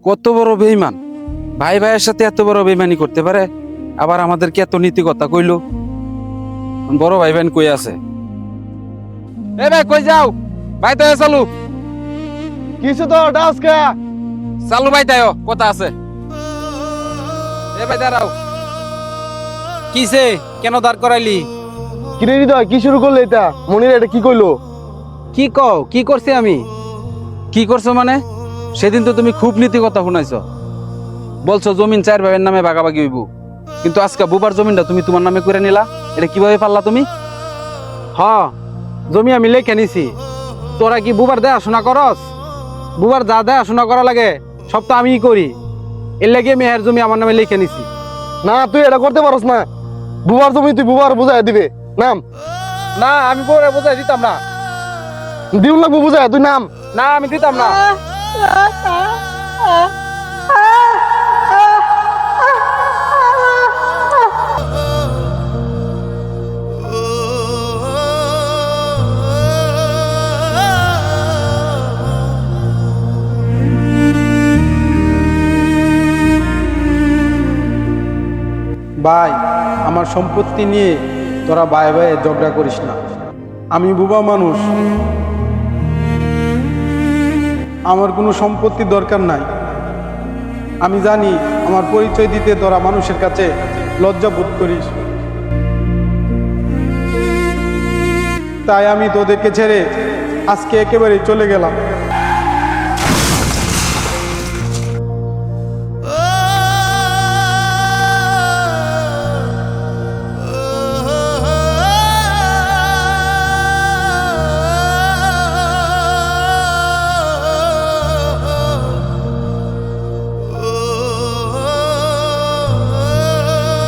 কত বড় বেঈমান! ভাই ভাইয়ের সাথে এত বড় বেঈমানি করতে পারে, আবার আমাদেরকে এত নীতি কথা কইলো। বড় ভাই বোন কই আছে? এ ভাই কই যাও? ভাই তাই চালু কিছু তো ডাস কে চালু ভাই তাই কথা আছে। এ ভাই দাঁড়াও। কিসে কেন দাঁড় করাইলি? কিরে হৃদয় কি শুরু করলে এটা? মনির এটা কি কইলো? কি কও? কি করছি আমি? কি করছো মানে? সেদিন তো তুমি খুব নীতি কথা শুনাইছো, বলছো জমিন চার ভাইয়ের নামে ভাগাভাগি হইব, কিন্তু আজকে বুবার জমিনটা তুমি তোমার নামে করে নিলা। এটা কিভাবে পারলা তুমি? হ্যাঁ, জমি আমি লেখে নিছি। তোরা কি বুবার দেখাশোনা করস? বুবার যা দেখাশোনা করা লাগে সব তো আমিই করি। এর লাগে মেহের জমি আমার নামে লিখে নিছি। না তুই এটা করতে পারস না। বুবার জমি তুই বুবার বুঝাই দিবে। নাম না, আমি বউরে বোঝাই দিতাম না। দিউল লাগবো বুঝাই, তুই নাম। না, আমি দিতাম না। ভাই, আমার সম্পত্তি নিয়ে তোরা ভাই ভাইয়ে ঝগড়া করিস না। আমি বুবা মানুষ, আমার কোনো সম্পত্তির দরকার নাই। আমি জানি আমার পরিচয় দিতে তোরা মানুষের কাছে লজ্জা বোধ করিস, তাই আমি তোদেরকে ছেড়ে আজকে একেবারে চলে গেলাম।